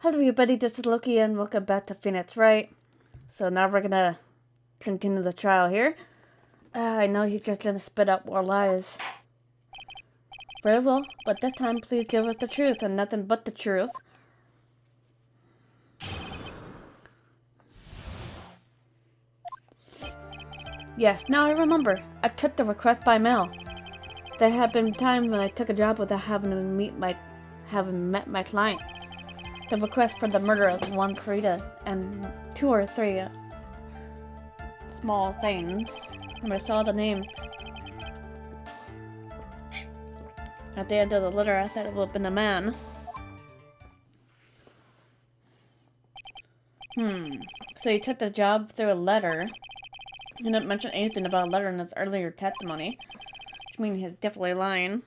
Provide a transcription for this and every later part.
Hello everybody, this is Loki and welcome back to Phoenix Wright. So now we're gonna continue the trial here. I know he's just gonna spit out more lies. Very well, but this time please give us the truth and nothing but the truth. Yes, now I remember. I took the request by mail. There have been times when I took a job without having met my client. The request for the murder of one Karita and 2 or 3 small things. When I saw the name at the end of the letter, I thought it would have been a man. So you took the job through a letter. He didn't mention anything about a letter in his earlier testimony. Which means he's definitely lying.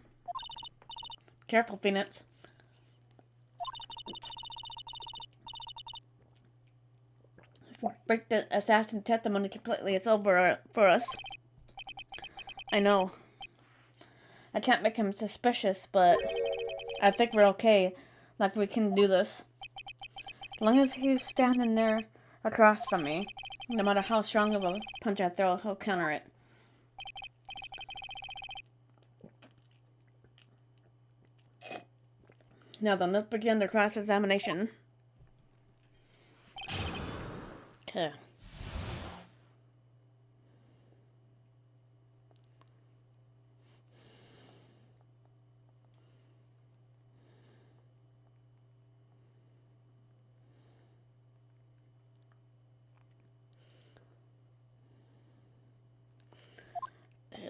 Careful, Phoenix. Break the assassin testimony completely, it's over for us. I know. I can't make him suspicious, but I think we're okay. Like, we can do this. As long as he's standing there across from me, no matter how strong of a punch I throw, he'll counter it. Now then, let's begin the cross-examination. Okay.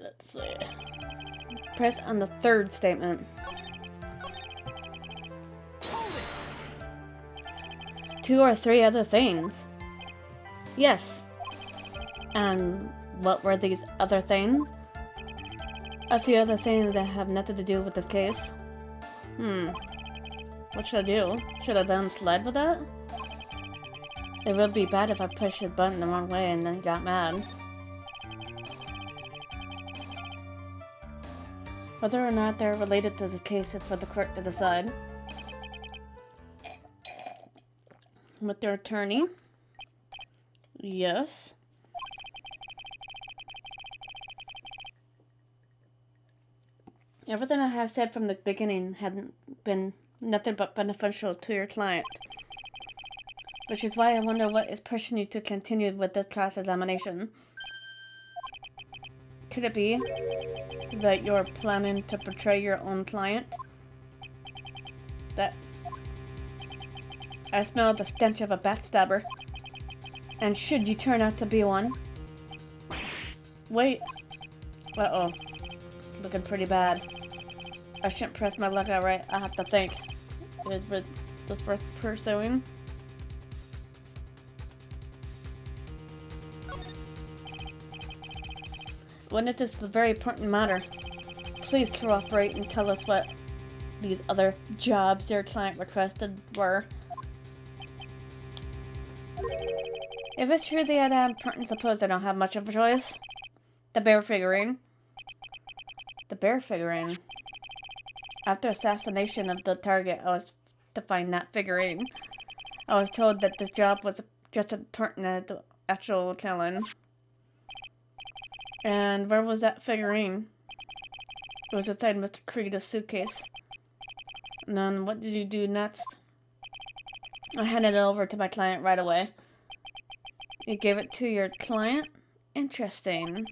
Let's see. Press on the third statement. 2 or 3 other things. Yes. And what were these other things? A few other things that have nothing to do with this case. What should I do? Should I let him slide with that? It would be bad if I pushed his button the wrong way and then he got mad. Whether or not they're related to the case is for the court to decide. With their attorney? Yes. Everything I have said from the beginning hadn't been nothing but beneficial to your client. Which is why I wonder what is pushing you to continue with this cross-examination. Could it be that you're planning to betray your own client? I smell the stench of a backstabber. And should you turn out to be one? Wait. Uh-oh. Looking pretty bad. I shouldn't press my luck out right. I have to think. Is this worth pursuing? Witness, this is a very important matter. Please cooperate and tell us what these other jobs your client requested were. If it's true they had that important, suppose I don't have much of a choice. The bear figurine. The bear figurine. After assassination of the target, I was to find that figurine. I was told that this job was just as important as the actual killing. And where was that figurine? It was inside Mr. Creed's suitcase. And then what did you do next? I handed it over to my client right away. You gave it to your client? Interesting.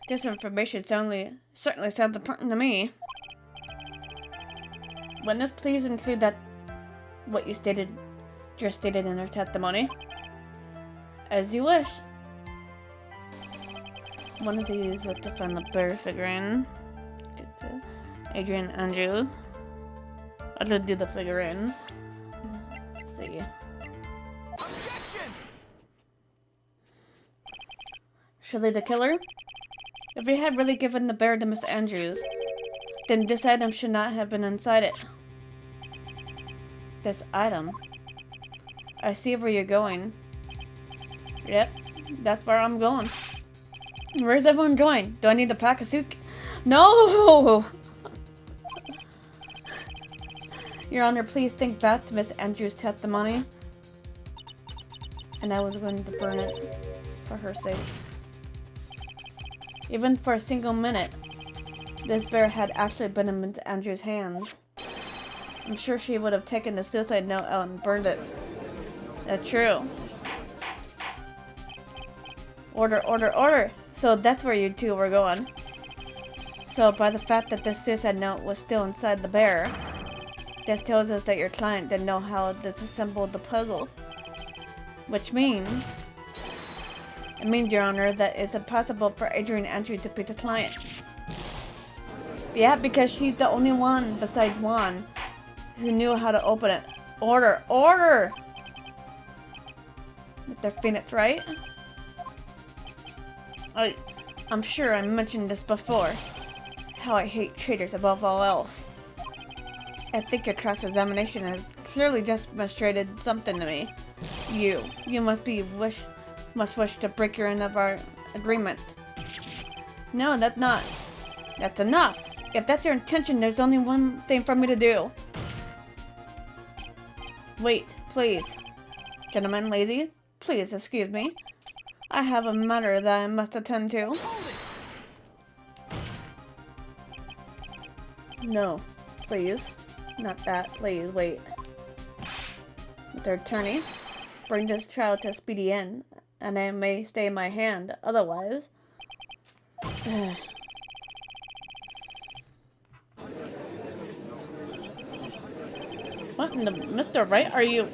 This information certainly sounds important to me. Witness, please include what you just stated in her testimony. As you wish. One of these was to find the bear figurine. Adrian Andrew. I'll just do the figurine. Let's see. Objection! Surely the killer? If we had really given the bear to Mr. Andrews, then this item should not have been inside it. This item? I see where you're going. Yep, that's where I'm going. Where's everyone going? Do I need to pack a suit? No! Your Honor, please think back to Miss Andrews' testimony. And I was going to burn it for her sake. Even for a single minute, this bear had actually been in Miss Andrews' hands. I'm sure she would have taken the suicide note out and burned it. That's true. Order, order, order! So that's where you two were going. So by the fact that the suicide note was still inside the bear, this tells us that your client didn't know how to disassemble the puzzle. Which means... It means, Your Honor, that it's impossible for Adrian Andrews to be the client. Yeah, because she's the only one besides Juan who knew how to open it. Order! Order! Mr. Phoenix, right? I'm sure I mentioned this before. How I hate traitors above all else. I think your cross-examination has clearly just demonstrated something to me. You must wish to break your end of our agreement. No, that's not. That's enough. If that's your intention, there's only one thing for me to do. Wait, please. Gentleman, Lazy, please excuse me. I have a matter that I must attend to. No, please. Not that. Please, wait. Mr. Attorney, bring this trial to a speedy end, and I may stay my hand. Otherwise... What in the... Mr. Wright, are you...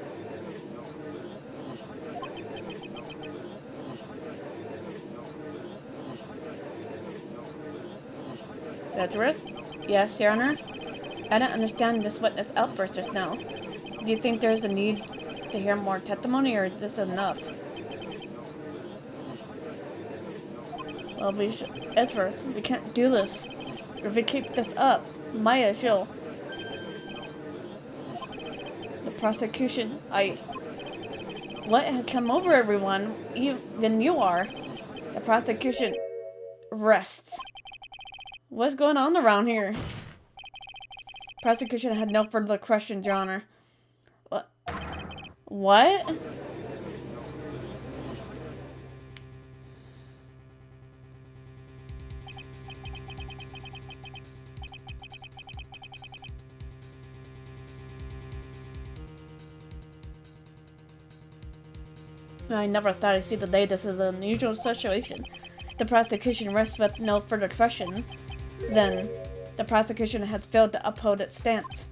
Edgeworth? Yes, Your Honor? I don't understand this witness outburst just now. Do you think there's a need to hear more testimony, or is this enough? Well, Edgeworth, we can't do this. If we keep this up, Maya, she'll... The prosecution, What has come over everyone? Even you are. The prosecution rests. What's going on around here? Prosecution had no further questions, Your Honor. What? I never thought I'd see the day. This is an unusual situation. The prosecution rests with no further question. Then, the prosecution has failed to uphold its stance.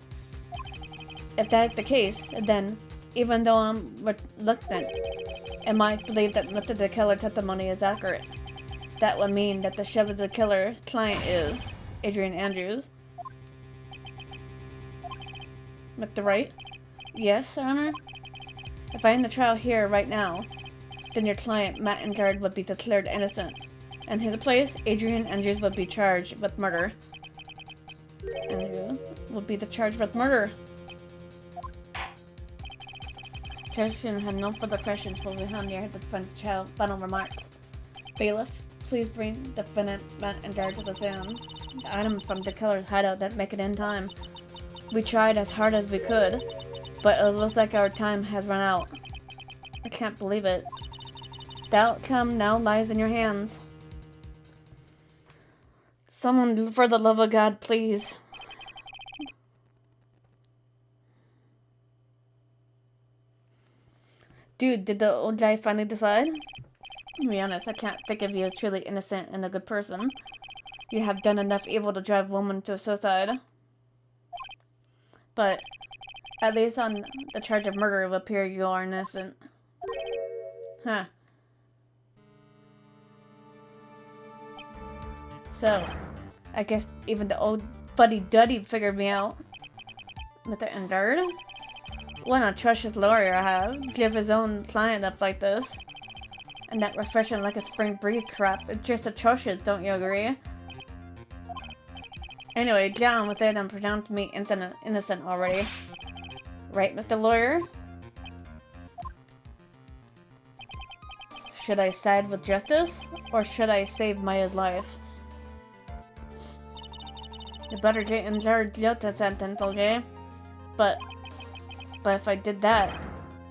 If that's the case, then, even though I'm reluctant, I might believe that Mr. the Killer's testimony is accurate. That would mean that the chef of the killer's client is Adrian Andrews. Mr. Wright? Yes, Your Honor? If I end the trial here right now, then your client, Matt Engard, would be declared innocent. In his place, Adrian Andrews would be charged with murder. Andrew would be charged with murder. Justin had no further questions while we hung near the defense trial. Final remarks. Bailiff, please bring defendant Matt Engard to the stand. The item from the killer's hideout didn't make it in time. We tried as hard as we could, but it looks like our time has run out. I can't believe it. The outcome now lies in your hands. Someone, for the love of God, please. Dude, did the old guy finally decide? To be honest, I can't think of you as truly innocent and a good person. You have done enough evil to drive a woman to suicide. But, at least on the charge of murder, it will appear you are innocent. Huh. So, I guess even the old fuddy-duddy figured me out. Mr. Engard? What an atrocious lawyer I have. Give his own client up like this. And that refreshing like a spring breeze crap. It's just atrocious, don't you agree? Anyway, get on with it and pronounce me innocent already. Right, Mr. Lawyer? Should I side with justice? Or should I save Maya's life? You better get Engard guilty sentence, okay? But if I did that,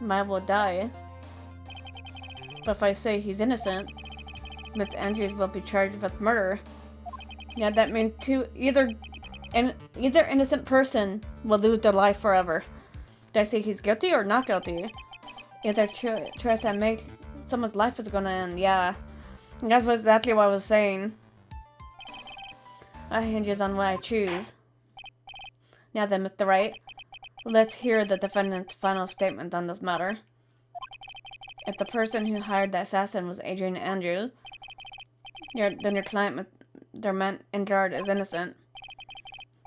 Maya will die. But if I say he's innocent, Miss Andrews will be charged with murder. Yeah, that means either innocent person will lose their life forever. Did I say he's guilty or not guilty? Either choice I make, someone's life is gonna end. Yeah, that's exactly what I was saying. That hinges on what I choose. Now then, Mr. Wright, let's hear the defendant's final statement on this matter. If the person who hired the assassin was Adrian Andrews, then your client, their man in guard, is innocent.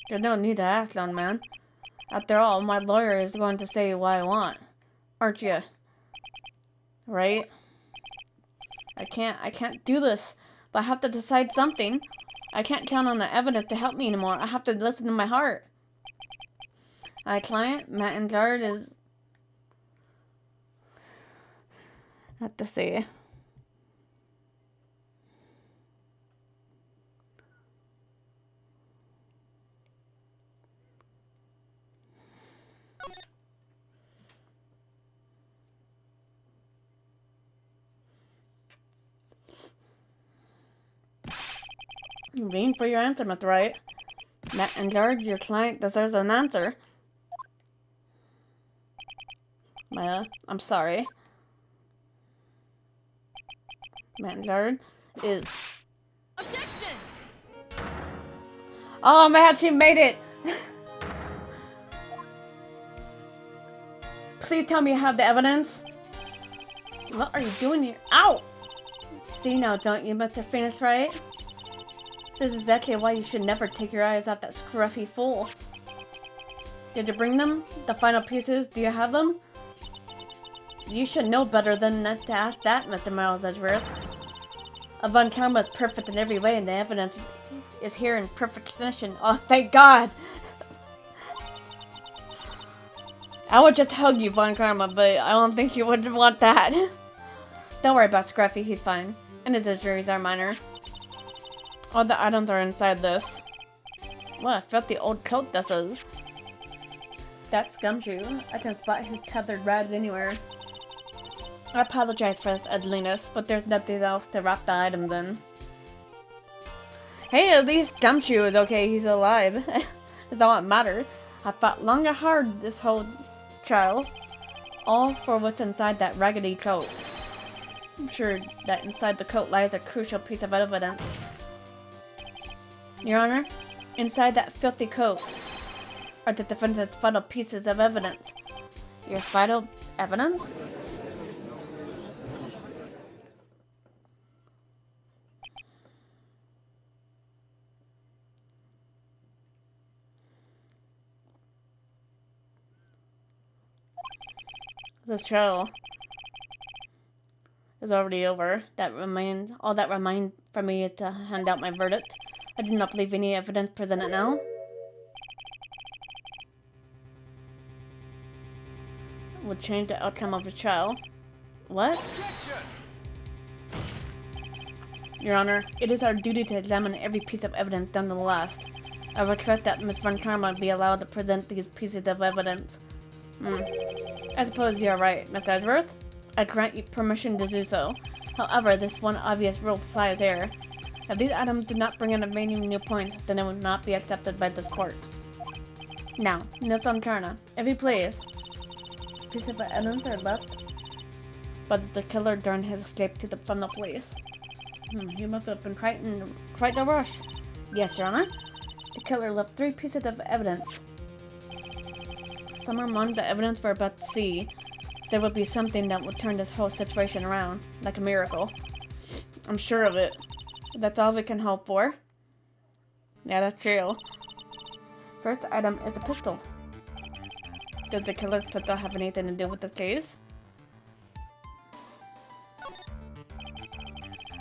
There's no need to ask, young man. After all, my lawyer is going to say what I want, aren't you? Right? I can't do this, but I have to decide something. I can't count on the evidence to help me anymore. I have to listen to my heart. My client, Matt Engard, is... I have to say... I'm waiting for your answer, Mr. Wright. Matt Engard, your client deserves an answer. Maya, I'm sorry. Matt Engard is... Objection! Oh man, she made it! Please tell me you have the evidence. What are you doing here? Ow! See now, don't you, Mr. Phoenix Wright? This is exactly why you should never take your eyes off that scruffy fool. Did you bring them? The final pieces? Do you have them? You should know better than to ask that, Mr. Miles Edgeworth. Von Karma is perfect in every way, and the evidence is here in perfect condition. Oh, thank God! I would just hug you, Von Karma, but I don't think you would want that. Don't worry about Scruffy, he's fine. And his injuries are minor. All the items are inside this. What a filthy old coat this is. That's Gumshoe. I can spot his tethered rags anywhere. I apologize for this ugliness, but there's nothing else to wrap the items in. Hey, at least Gumshoe is okay, he's alive. That's all that matters. I fought long and hard this whole trial. All for what's inside that raggedy coat. I'm sure that inside the coat lies a crucial piece of evidence. Your Honor, inside that filthy coat are the defendant's final pieces of evidence. Your final evidence? This trial is already over. All that remains for me is to hand out my verdict. I do not believe any evidence presented now would change the outcome of the trial. What? Your Honor, it is our duty to examine every piece of evidence done to the last. I request that Miss Von Karma be allowed to present these pieces of evidence. I suppose you are right, Mr. Edgeworth. I grant you permission to do so. However, this one obvious rule applies here. If these items do not bring in any new points, then it will not be accepted by this court. Now, Miss Von Karma, if you please. Piece of evidence are left, but the killer during his escape from the police. He must have been quite in a rush. Yes, Your Honor. The killer left 3 pieces of evidence. Somewhere among the evidence we're about to see, there will be something that will turn this whole situation around, like a miracle. I'm sure of it. That's all we can hope for. Yeah, that's true. First item is a pistol. Does the killer's pistol have anything to do with this case?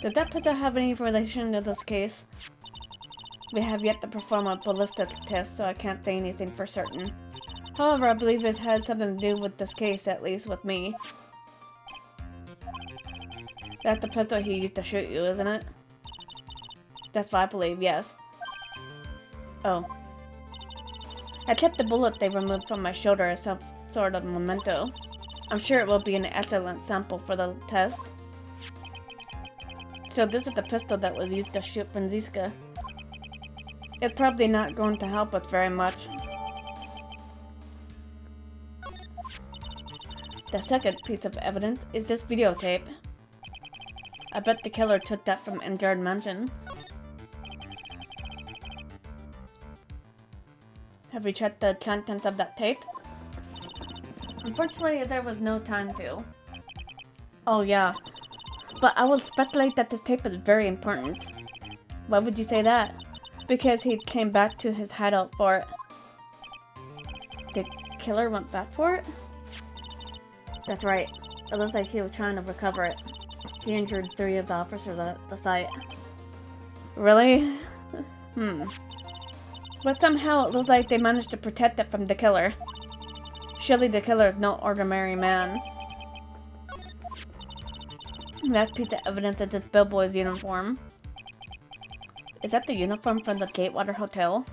Does that pistol have any relation to this case? We have yet to perform a ballistic test, so I can't say anything for certain. However, I believe it has something to do with this case, at least with me. That's the pistol he used to shoot you, isn't it? That's what I believe, yes. Oh. I kept the bullet they removed from my shoulder as some sort of memento. I'm sure it will be an excellent sample for the test. So this is the pistol that was used to shoot Franziska. It's probably not going to help us very much. The second piece of evidence is this videotape. I bet the killer took that from Injured Mansion. Have you checked the contents of that tape? Unfortunately, there was no time to. Oh yeah, but I will speculate that this tape is very important. Why would you say that? Because he came back to his hideout for it. The killer went back for it? That's right. It looks like he was trying to recover it. He injured 3 of the officers at the site. Really? But somehow it looks like they managed to protect it from the killer. Surely the killer is no ordinary man. That piece of evidence is this bellboy's uniform. Is that the uniform from the Gatewater Hotel?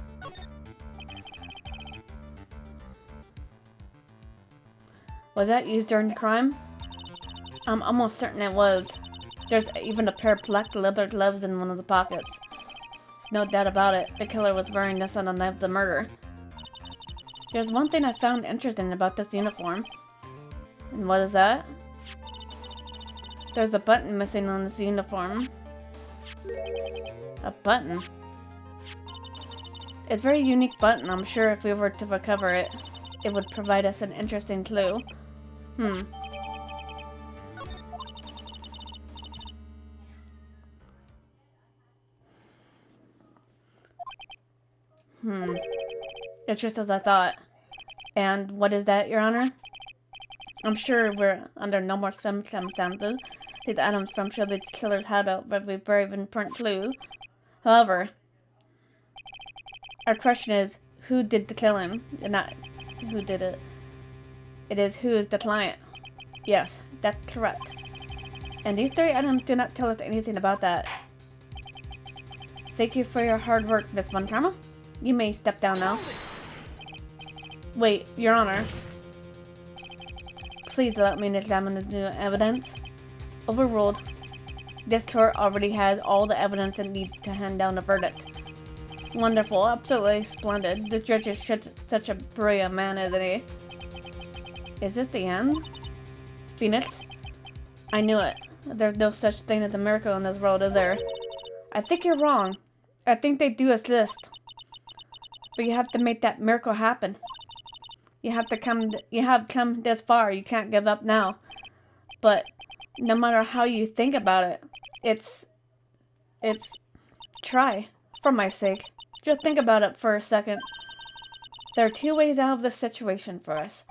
Was that used during the crime? I'm almost certain it was. There's even a pair of black leather gloves in one of the pockets. No doubt about it, the killer was wearing this on the night of the murder. There's one thing I found interesting about this uniform. And what is that? There's a button missing on this uniform. A button? It's a very unique button. I'm sure if we were to recover it, it would provide us an interesting clue. It's just as I thought. And what is that, Your Honor? I'm sure we're under no more circumstances. These items from Shirley's killer's hideout but a very important clue. However, our question is, who did the killing? And not who did it. It is who is the client. Yes, that's correct. And these 3 items do not tell us anything about that. Thank you for your hard work, Miss Montana. You may step down now. Wait, Your Honor. Please let me examine the new evidence. Overruled. This court already has all the evidence it needs to hand down a verdict. Wonderful, absolutely splendid. The judge is such a brilliant man, isn't he? Is this the end? Phoenix? I knew it. There's no such thing as a miracle in this world, is there? I think you're wrong. I think they do exist. But you have to make that miracle happen. You have come this far. You can't give up now. But no matter how you think about it, it's try, for my sake. Just think about it for a second. There are 2 ways out of this situation for us.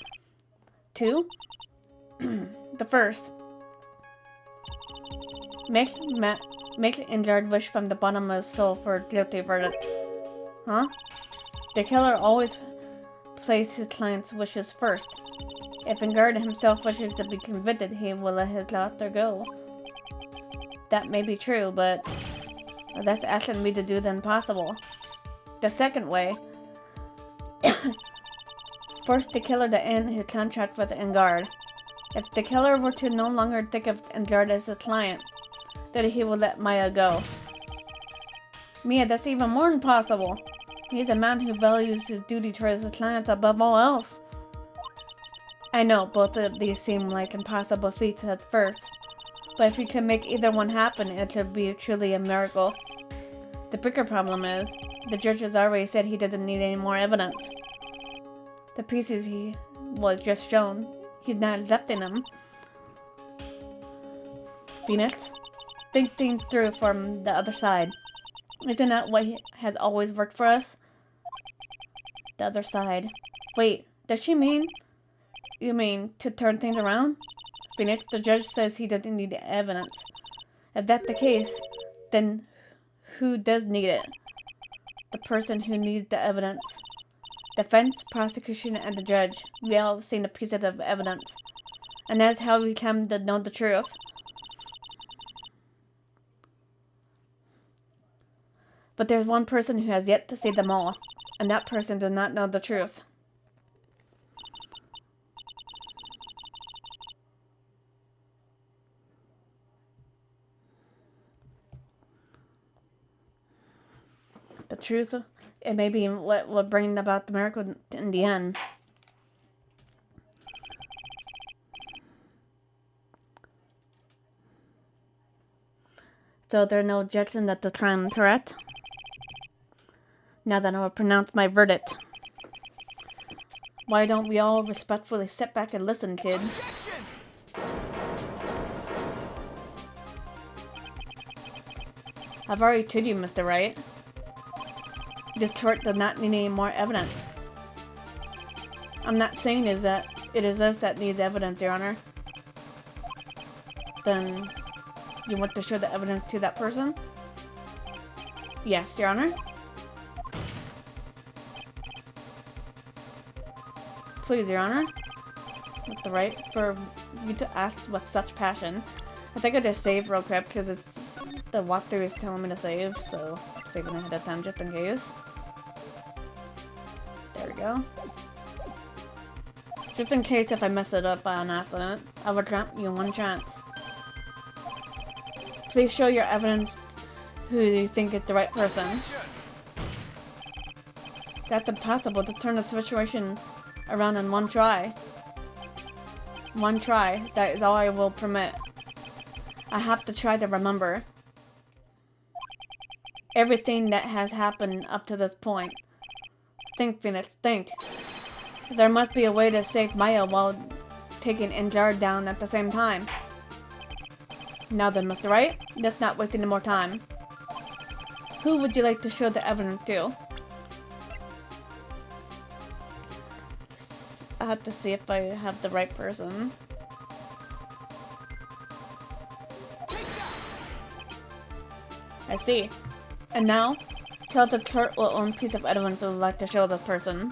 2? The first. Make the injured wish from the bottom of his soul for a guilty verdict. Huh? The killer always plays his client's wishes first. If Ingard himself wishes to be convicted, he will let his daughter go. That may be true, but that's asking me to do the impossible. The second way. Force the killer to end his contract with Ingard. If the killer were to no longer think of Ingard as a client, then he will let Maya go. Mia, that's even more impossible. He's a man who values his duty towards his clients above all else. I know, both of these seem like impossible feats at first. But if you can make either one happen, it could be truly a miracle. The bigger problem is, the judge has already said he doesn't need any more evidence. The pieces he was just shown, he's not accepting them. Phoenix, think things through from the other side. Isn't that what has always worked for us? The other side. Wait, does she mean? You mean to turn things around? Phoenix, the judge says he doesn't need evidence. If that's the case, then who does need it? The person who needs the evidence. Defense, prosecution, and the judge. We all have seen a piece of evidence. And that's how we come to know the truth. But there's one person who has yet to see them all. And that person did not know the truth. The truth, it may be what will bring about the miracle in the end. So there's no objection that the crime is correct. Now that I will pronounce my verdict. Why don't we all respectfully sit back and listen, kids? Objection! I've already told you, Mr. Wright. This court does not need any more evidence. I'm not saying is that it is us that needs evidence, Your Honor. Then, you want to show the evidence to that person? Yes, Your Honor. Please, Your Honor. With the right for you to ask with such passion. I think I just saved real quick because it's the walkthrough is telling me to save, so I'm saving ahead of time just in case. There we go. Just in case if I mess it up by an accident, I will grant you one chance. Please show your evidence who you think is the right person. That's impossible to turn the situation around in one try. One try, that is all I will permit. I have to try to remember everything that has happened up to this point. Think, Phoenix, think. There must be a way to save Maya while taking Anjar down at the same time. Now then, Mr. Wright, let's not waste any more time. Who would you like to show the evidence to? I have to see if I have the right person. I see. And now, tell the clerk what one piece of evidence you would like to show this person.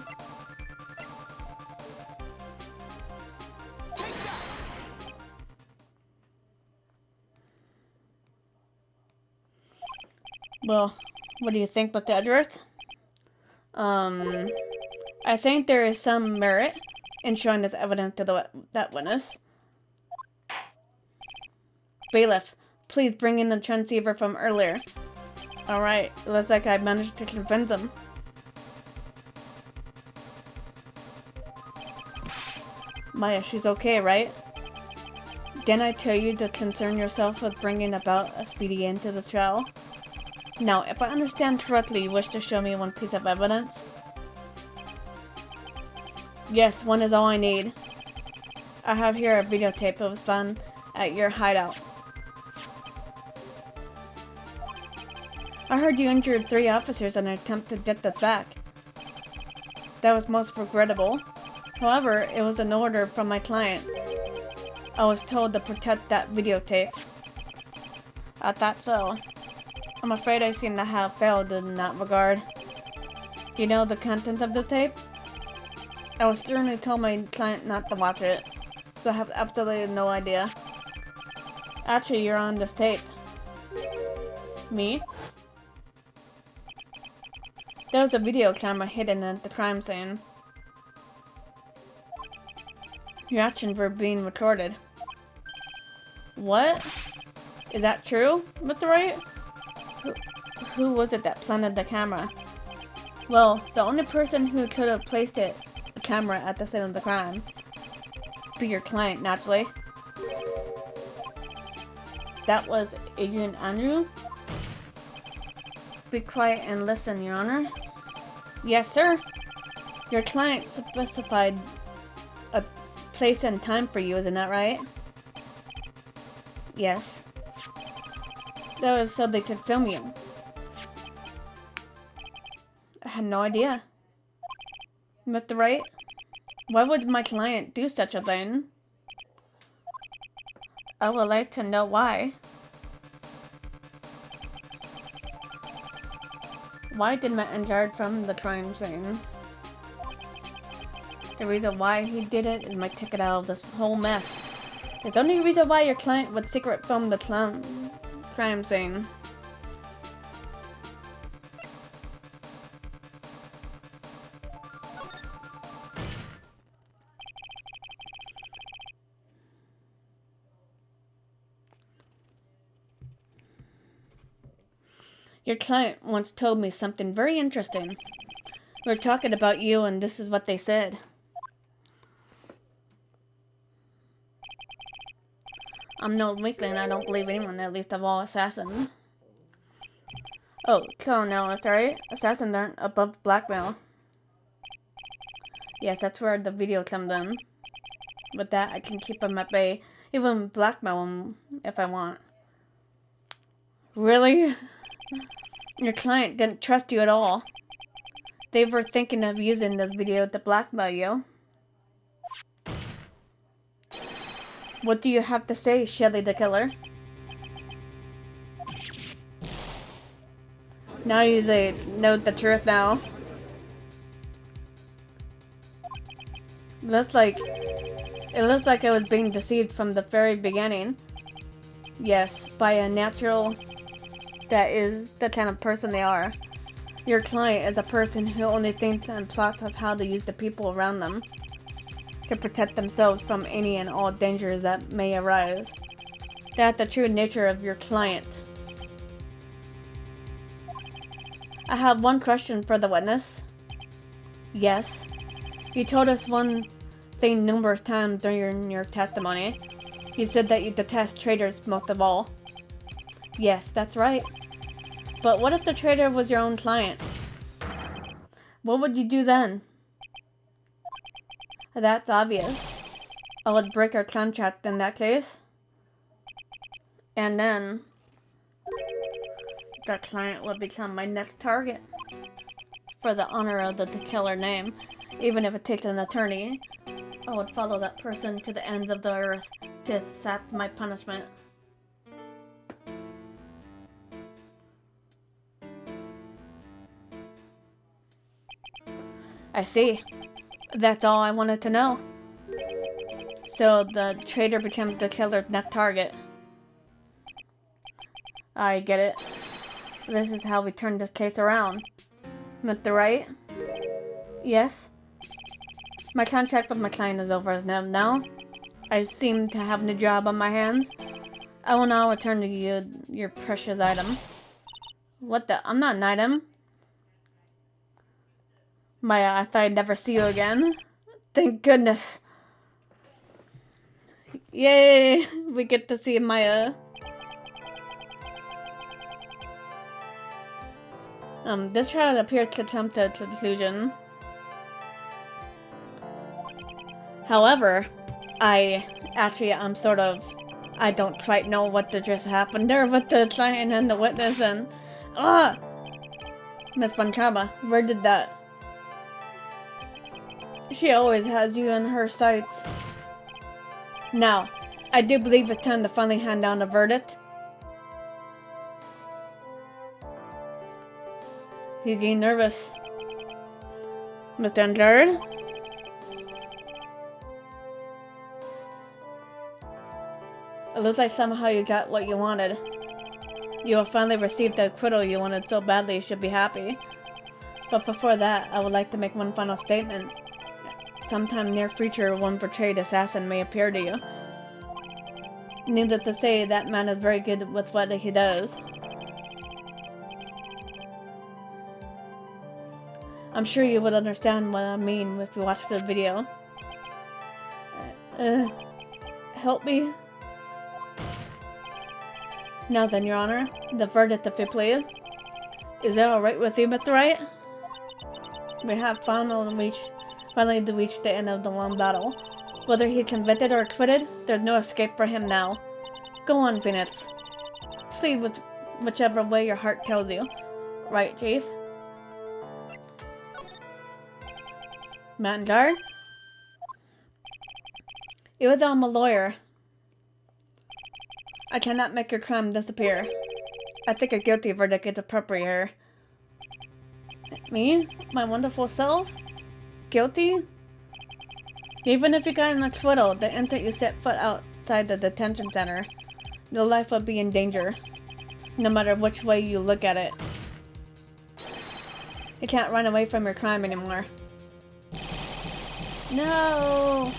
Well, what do you think with the address? I think there is some merit in showing this evidence to that witness. Bailiff, please bring in the transceiver from earlier. Alright, looks like I managed to convince him. Maya, she's okay, right? Didn't I tell you to concern yourself with bringing about a speedy end to the trial? Now, if I understand correctly, you wish to show me one piece of evidence? Yes, one is all I need. I have here a videotape that was found at your hideout. I heard you injured 3 officers in an attempt to get this back. That was most regrettable. However, it was an order from my client. I was told to protect that videotape. I thought so. I'm afraid I seem to have failed in that regard. Do you know the content of the tape? I was sternly told my client not to watch it, so I have absolutely no idea. Actually, you're on this tape. Me? There was a video camera hidden at the crime scene. Your actions were being recorded. What? Is that true, Mr. Wright? Who was it that planted the camera? Well, the only person who could have placed the camera at the scene of the crime. Be your client, naturally. That was Adrian Andrew? Be quiet and listen, Your Honor. Yes, sir. Your client specified a place and time for you, isn't that right? Yes. That was so they could film you. I had no idea. Mr. Wright, why would my client do such a thing? I would like to know why. Why did Matt Enjard from the crime scene? The reason why he did it is my ticket out of this whole mess. There's only reason why your client would secret film the crime scene. Your client once told me something very interesting. We were talking about you, and this is what they said. I'm no weakling. I don't believe anyone, at least of all assassins. Oh, come on now, that's right. Assassins aren't above blackmail. Yes, that's where the video comes in. With that, I can keep them at bay. Even blackmail them if I want. Really? Your client didn't trust you at all. They were thinking of using this video to blackmail you. What do you have to say, Shelly the Killer? Now you know the truth now. It looks like I was being deceived from the very beginning. Yes, by a natural that is the kind of person they are. Your client is a person who only thinks and plots of how to use the people around them to protect themselves from any and all dangers that may arise. That's the true nature of your client. I have one question for the witness. Yes. You told us one thing numerous times during your testimony. You said that you detest traitors most of all. Yes, that's right. But what if the traitor was your own client? What would you do then? That's obvious. I would break our contract in that case. And then the client would become my next target. For the honor of the killer name, even if it takes an attorney, I would follow that person to the ends of the earth to accept my punishment. I see. That's all I wanted to know. So the traitor becomes the killer's next target. I get it. This is how we turn this case around. Mr. Wright? Yes? My contract with my client is over now. I seem to have a new job on my hands. I will now return to you your precious item. What the? I'm not an item. Maya, I thought I'd never see you again. Thank goodness. Yay! We get to see Maya. This trial appears to come to a conclusion. However, I don't quite know what just happened there with the client and the witness and... Miss Von Trauma, where did that... She always has you in her sights. Now, I do believe it's time to finally hand down a verdict. He's getting nervous. Mr. Ungard? It looks like somehow you got what you wanted. You will finally receive the acquittal you wanted so badly, you should be happy. But before that, I would like to make one final statement. Sometime near future, one betrayed assassin may appear to you. Needless to say, that man is very good with what he does. I'm sure you would understand what I mean if you watch the video. Help me? Now then, Your Honor, the verdict if you please. Is that alright with you, Mr. Wright? We have finally reached the end of the long battle. Whether he's convicted or acquitted, there's no escape for him now. Go on, Phoenix. Plead with whichever way your heart tells you. Right, Chief? Mangard? Even though I'm a lawyer, I cannot make your crime disappear. I think a guilty verdict is appropriate here. Me? My wonderful self? Guilty? Even if you got an acquittal, the instant you set foot outside the detention center, your life will be in danger. No matter which way you look at it. You can't run away from your crime anymore. No!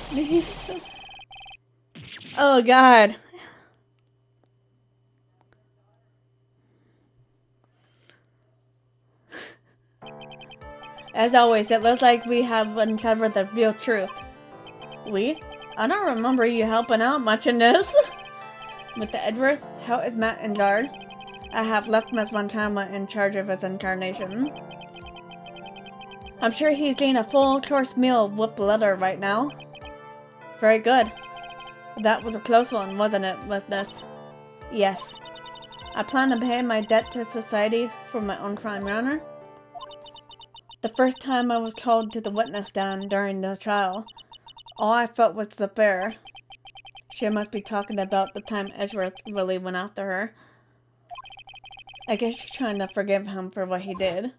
Oh god. As always, it looks like we have uncovered the real truth. We? I don't remember you helping out much in this. Mr. Edgeworth, how is Matt in guard? I have left Miss Montana in charge of his incarnation. I'm sure he's getting a full-course meal of whipped leather right now. Very good. That was a close one, wasn't it, Witness? Yes. I plan to pay my debt to society for my own crime, Your Honor. The first time I was called to the witness stand during the trial, all I felt was despair. She must be talking about the time Edgeworth really went after her. I guess she's trying to forgive him for what he did.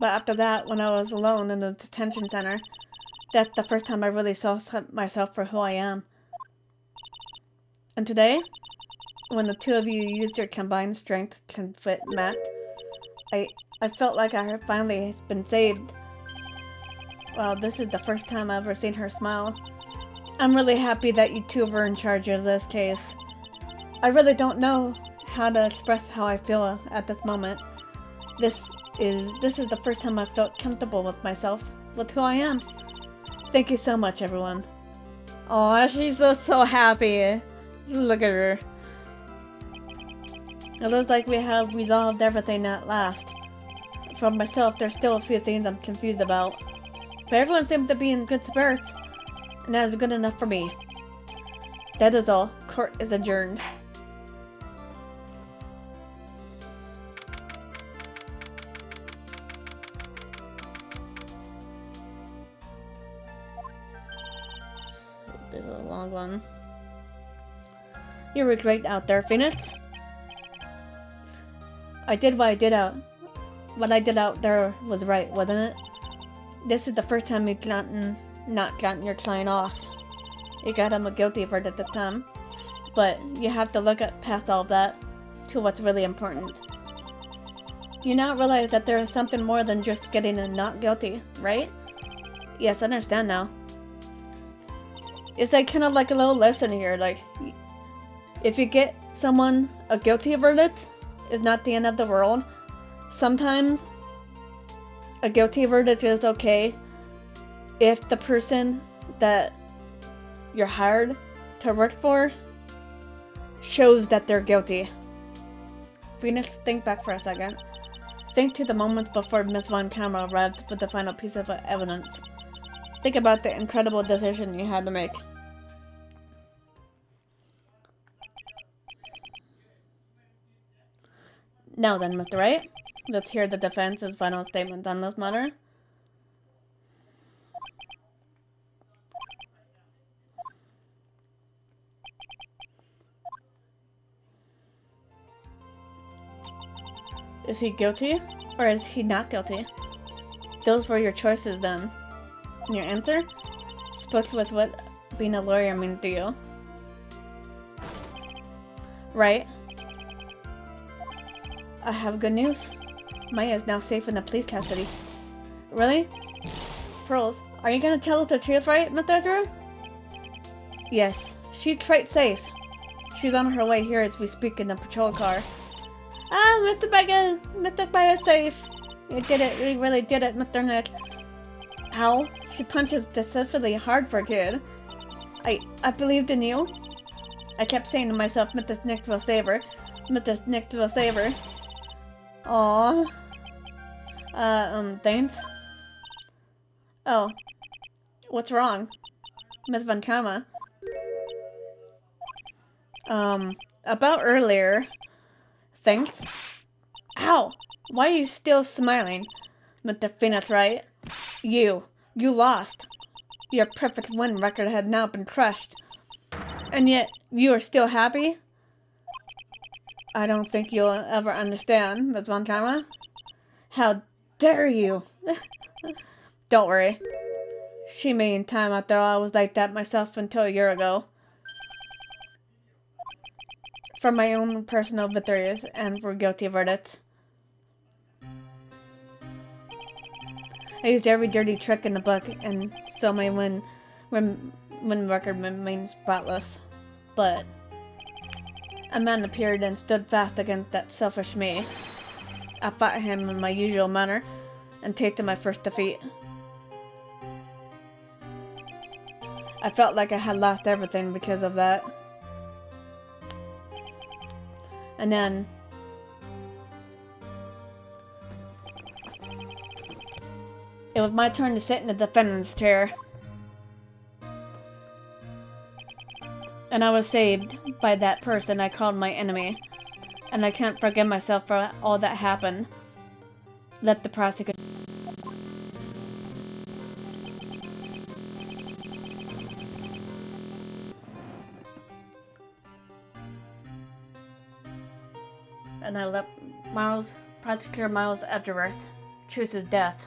But after that, when I was alone in the detention center, that's the first time I really saw myself for who I am. And today, when the two of you used your combined strength to confront Matt, I felt like I had finally been saved. Wow, this is the first time I've ever seen her smile. I'm really happy that you two were in charge of this case. I really don't know how to express how I feel at this moment. This is the first time I've felt comfortable with myself, with who I am. Thank you so much, everyone. Aw, she's so happy. Look at her. It looks like we have resolved everything at last. For myself, there's still a few things I'm confused about. But everyone seems to be in good spirits, and that is good enough for me. That is all. Court is adjourned. This is a long one. You were great out there, Phoenix. I did what I did out. What I did out there was right, wasn't it? This is the first time you've not gotten your client off. You got him a guilty verdict this time. But you have to look past all of that to what's really important. You now realize that there is something more than just getting a not guilty, right? Yes, I understand now. It's like kind of like a little lesson here, like if you get someone a guilty verdict, it's not the end of the world. Sometimes a guilty verdict is okay if the person that you're hired to work for shows that they're guilty. Phoenix, think back for a second. Think to the moments before Miss Von Camera arrived with the final piece of evidence. Think about the incredible decision you had to make. Now then, Mr. Wright, let's hear the defense's final statement on this matter. Is he guilty, or is he not guilty? Those were your choices then. And your answer spoke with what being a lawyer means to you. Right? I have good news. Maya is now safe in the police custody. Really? Pearls, are you gonna tell us the truth, right, Mr. Drew? Yes, she's quite safe. She's on her way here as we speak in the patrol car. Ah, Mr. Baya's safe. You did it, you really did it, Mr. Nick. Ow, she punches deceptively hard for a kid. I believed in you. I kept saying to myself, Mr. Nick will save her. Mr. Nick will save her. Aww. Thanks. Oh. What's wrong? Miss Von Kama. About earlier. Thanks. Ow! Why are you still smiling? Mr. Phoenix, right? You lost. Your perfect win record had now been crushed. And yet, you are still happy? I don't think you'll ever understand, Ms. Von Karma. How dare you? Don't worry. She made in time after all. I was like that myself until a year ago. For my own personal victories and for guilty verdicts. I used every dirty trick in the book, and so my win when record remains spotless. But a man appeared and stood fast against that selfish me. I fought him in my usual manner and tasted my first defeat. I felt like I had lost everything because of that. And then it was my turn to sit in the defendant's chair. And I was saved by that person I called my enemy. And I can't forgive myself for all that happened. Let the prosecutor... And I let Prosecutor Miles Edgeworth choose his death.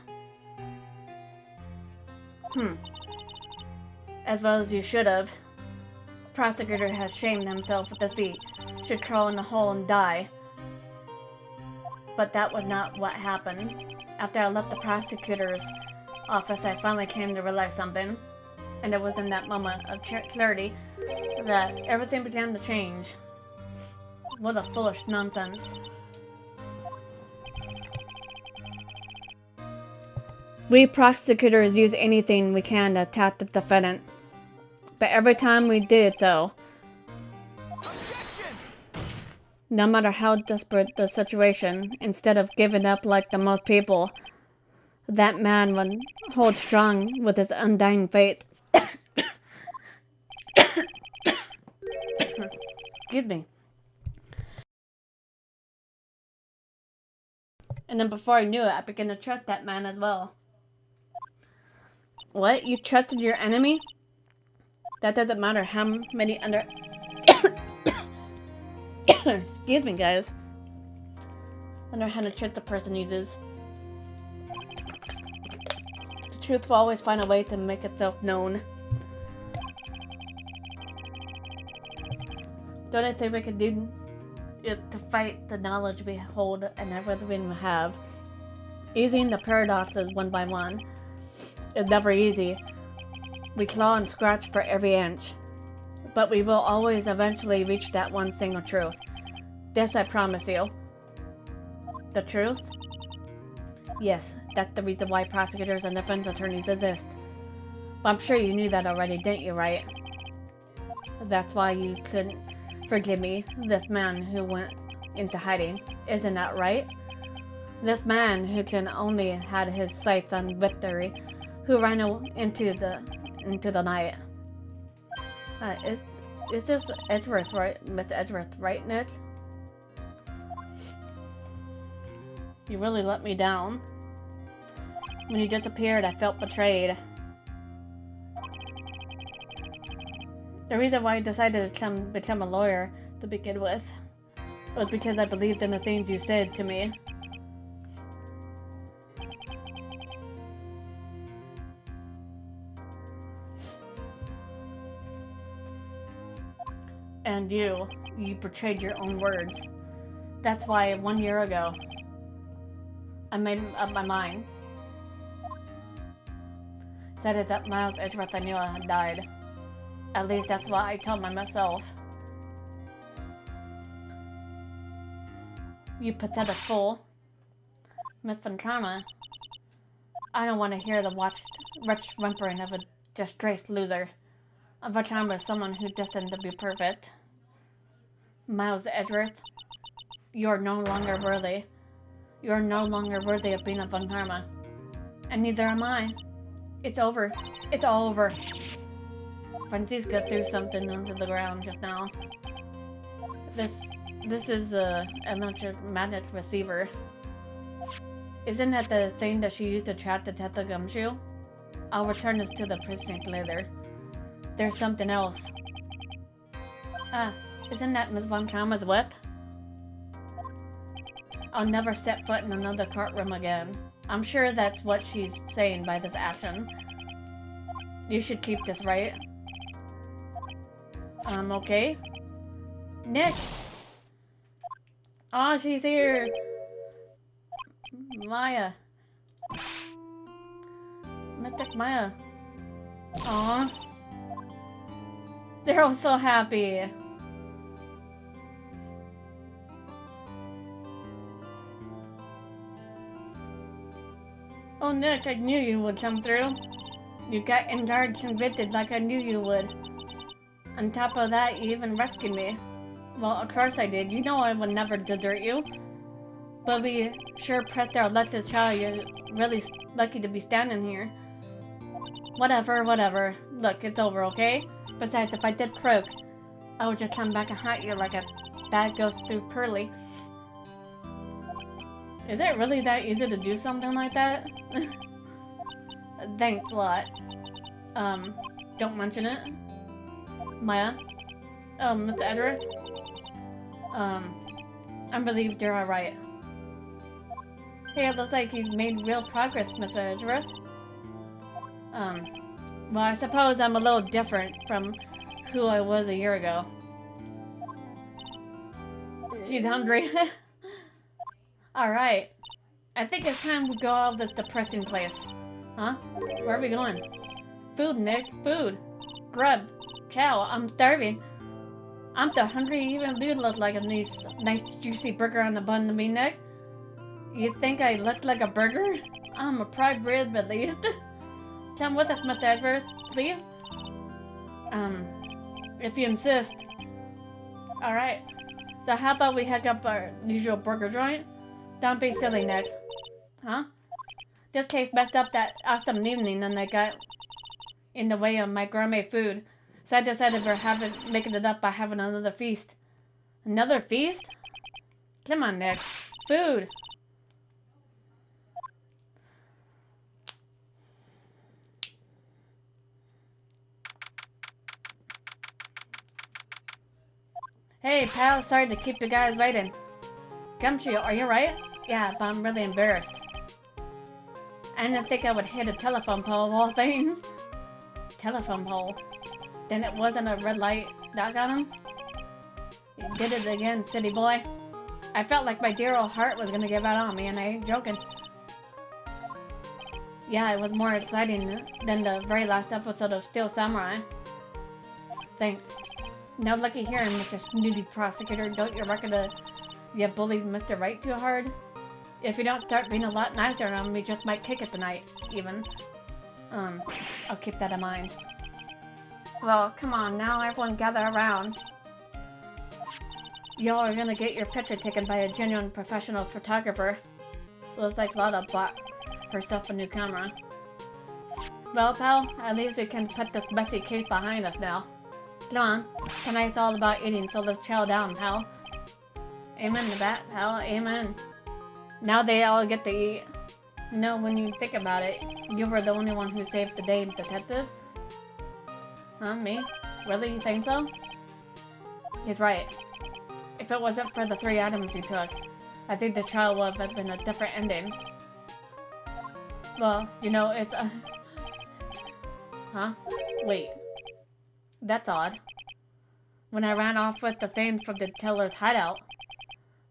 As well as you should have. Prosecutor has shamed himself with defeat. Should crawl in a hole and die. But that was not what happened. After I left the prosecutor's office, I finally came to realize something. And it was in that moment of clarity that everything began to change. What a foolish nonsense. We prosecutors use anything we can to attack the defendant. But every time we did so, no matter how desperate the situation, instead of giving up like the most people, that man would hold strong with his undying faith. Excuse me. And then before I knew it, I began to trust that man as well. What? You trusted your enemy? That doesn't matter how many under... Excuse me, guys. Underhanded trick the person uses. The truth will always find a way to make itself known. Don't I think we could do it to fight the knowledge we hold and everything we have? Easing the paradoxes one by one is never easy. We claw and scratch for every inch. But we will always eventually reach that one single truth. This I promise you. The truth? Yes, that's the reason why prosecutors and defense attorneys exist. But I'm sure you knew that already, didn't you, right? That's why you couldn't forgive me, this man who went into hiding. Isn't that right? This man who can only had his sights on victory, who ran into the night. Is this Edgeworth, right? Mr. Edgeworth, right, Nick? You really let me down. When you disappeared, I felt betrayed. The reason why I decided to become a lawyer to begin with was because I believed in the things you said to me. And you betrayed your own words. That's why 1 year ago, I made up my mind. Said it that Miles Edgeworth I knew had died. At least that's what I told myself. You pathetic fool. Miss Fontana. I don't want to hear the wretched whimpering of a disgraced loser. Fontana is someone who's destined to be perfect. Miles Edgeworth, you're no longer worthy. You're no longer worthy of being a Von Karma. And neither am I. It's over. It's all over. Francisca threw something onto the ground just now. This is an electromagnetic receiver. Isn't that the thing that she used to trap Detective Gumshoe? I'll return this to the precinct later. There's something else. Ah, isn't that Miss Von Trauma's whip? I'll never set foot in another courtroom again. I'm sure that's what she's saying by this action. You should keep this, right? Okay. Nick! Oh, she's here! Maya. Mystic Maya. Aw. They're all so happy. Oh, Nick, I knew you would come through. You got entirely convicted like I knew you would. On top of that, you even rescued me. Well, of course I did. You know I would never desert you. But we sure pressed our luck to try. You're really lucky to be standing here. Whatever, whatever. Look, it's over, okay? Besides, if I did croak, I would just come back and haunt you like a bad ghost through Pearly. Is it really that easy to do something like that? Thanks a lot. Don't mention it. Maya? Oh, Mr. Edgeworth? I'm relieved you're alright. Hey, it looks like you've made real progress, Mr. Edgeworth. Well, I suppose I'm a little different from who I was a year ago. She's hungry. Alright. I think it's time we go out of this depressing place. Huh? Where are we going? Food, Nick. Food. Grub. Chow. I'm starving. I'm so hungry even you look like a nice juicy burger on the bun to me, Nick. You think I look like a burger? I'm a pride rib at least. Come with us, Mr. Edgeworth, please. If you insist. Alright. So how about we head up our usual burger joint? Don't be silly, Nick. Huh? This case messed up that awesome evening and I got in the way of my gourmet food. So I decided we're making it up by having another feast. Another feast? Come on, Nick. Food! Hey, pal, sorry to keep you guys waiting. Gumshoe, are you right? Yeah, but I'm really embarrassed. I didn't think I would hit a telephone pole of all things. Telephone pole? Then it wasn't a red light that got him? You did it again, city boy. I felt like my dear old heart was gonna give out on me, and I ain't joking. Yeah, it was more exciting than the very last episode of Steel Samurai. Thanks. No lucky here, Mr. Snooty Prosecutor. Don't you reckon you bullied Mr. Wright too hard? If you don't start being a lot nicer on him, we just might kick it tonight, even. I'll keep that in mind. Well, come on, now everyone gather around. Y'all are gonna get your picture taken by a genuine professional photographer. Looks like Lotta bought herself a new camera. Well, pal, at least we can put this messy case behind us now. Come on, tonight's all about eating, so let's chow down, pal. Amen to that, pal, amen. Now they all get to eat. You know, when you think about it, you were the only one who saved the day, detective. Huh, me? Really, you think so? He's right. If it wasn't for the 3 items you took, I think the trial would have been a different ending. Well, you know, it's Huh? Wait. That's odd. When I ran off with the things from the killer's hideout,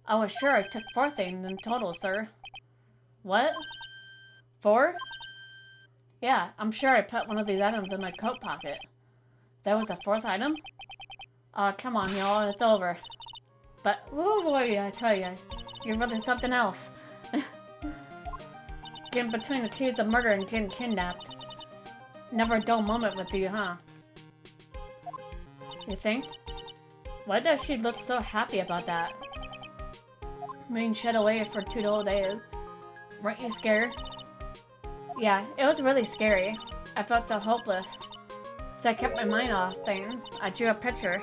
I was sure I took 4 things in total, sir. What? 4? Yeah, I'm sure I put one of these items in my coat pocket. That was the 4th item? Aw, come on, y'all, it's over. But, oh boy, I tell you, you're really something else. Getting between accused of murder and getting kidnapped. Never a dull moment with you, huh? You think? Why does she look so happy about that? Being shut away for 2 whole days. Weren't you scared? Yeah, it was really scary. I felt so hopeless. So I kept my mind off things. I drew a picture.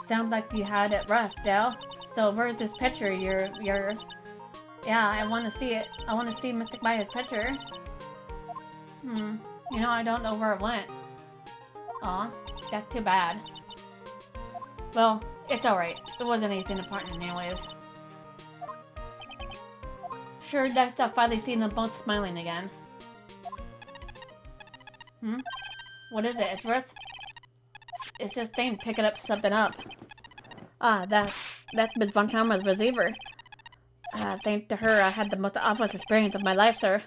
Sounds like you had it rough, Dale. So where's this picture yours? Yeah, I want to see it. I want to see Mr. Maya's picture. You know, I don't know where it went. Aw, that's too bad. Well, it's alright. It wasn't anything important anyways. Sure, next I'll finally see them both smiling again. What is it, Edgeworth? It's this thing picking up something up. Ah, that's Miss Von Trauma's receiver. Thanks to her, I had the most awful experience of my life, sir.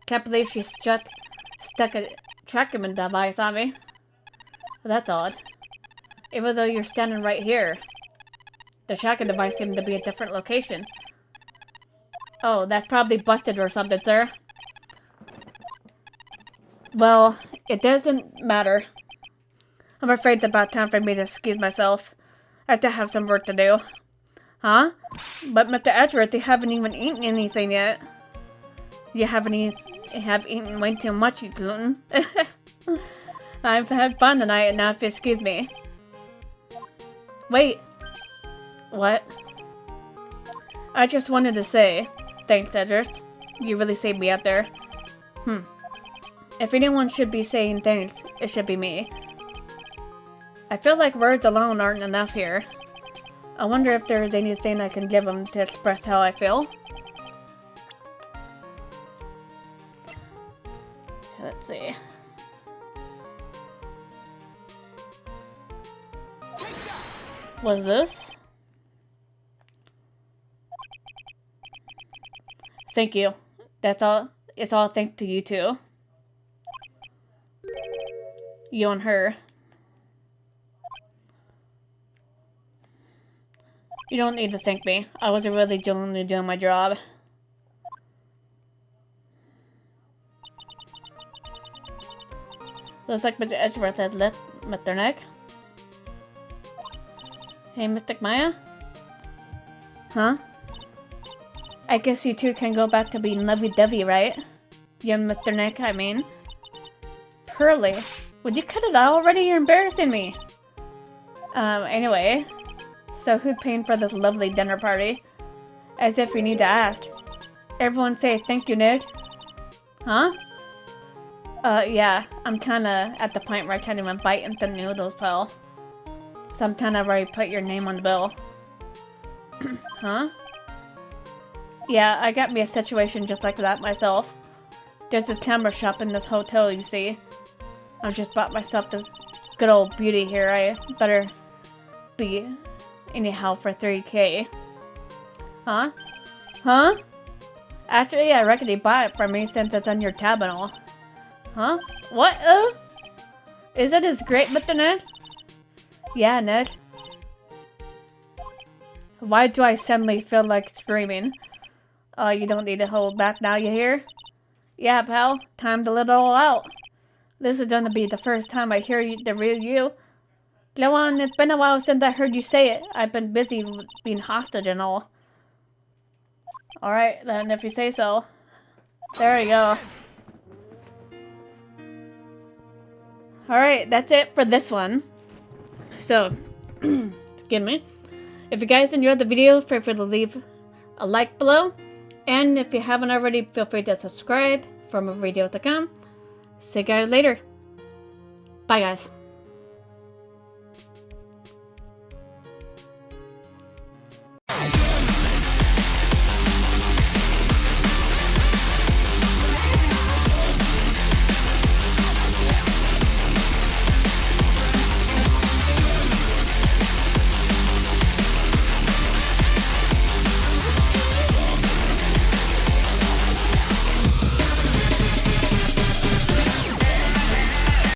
Can't believe she stuck a tracking device on me. Well, that's odd. Even though you're standing right here. The tracking device seemed to be a different location. Oh, that's probably busted or something, sir. Well, it doesn't matter. I'm afraid it's about time for me to excuse myself. I have to have some work to do. Huh? But Mr. Edgeworth, you haven't even eaten anything yet. You have eaten way too much, you glutton. I've had fun tonight, and now if you excuse me. Wait. What? I just wanted to say, thanks, Edgeworth. You really saved me out there. If anyone should be saying thanks, it should be me. I feel like words alone aren't enough here. I wonder if there's anything I can give him to express how I feel. Let's see. What's this? Thank you. That's all. It's all thanks to you two. You and her. You don't need to thank me. I was really genuinely doing my job. Looks like Mr. Edgeworth has left Mr. Neck. Hey, Mystic Maya? Huh? I guess you two can go back to being lovey-dovey, right? You and Mr. Neck, I mean. Pearly, would you cut it out already? You're embarrassing me. Anyway. So who's paying for this lovely dinner party? As if we need to ask. Everyone say thank you, Nick. Huh? Yeah. I'm kinda at the point where I can't even bite into noodles, pal. So I'm kinda already put your name on the bill. Huh? Yeah, I got me a situation just like that myself. There's a camera shop in this hotel, you see. I just bought myself this good old beauty here. I better be anyhow for 3K. Huh? Huh? Actually, I reckon he bought it for me since it's on your tab and all. Huh? What? Is it as great, Mr. Ned? Yeah, Ned. Why do I suddenly feel like screaming? Oh, you don't need to hold back now, you hear? Yeah, pal. Time to let it all out. This is gonna be the first time I hear the real you. Go on, it's been a while since I heard you say it. I've been busy being hostage and all. Alright, then if you say so. There you go. Alright, that's it for this one. So, excuse me. If you guys enjoyed the video, feel free to leave a like below. And if you haven't already, feel free to subscribe for more videos to come. See you guys later. Bye, guys.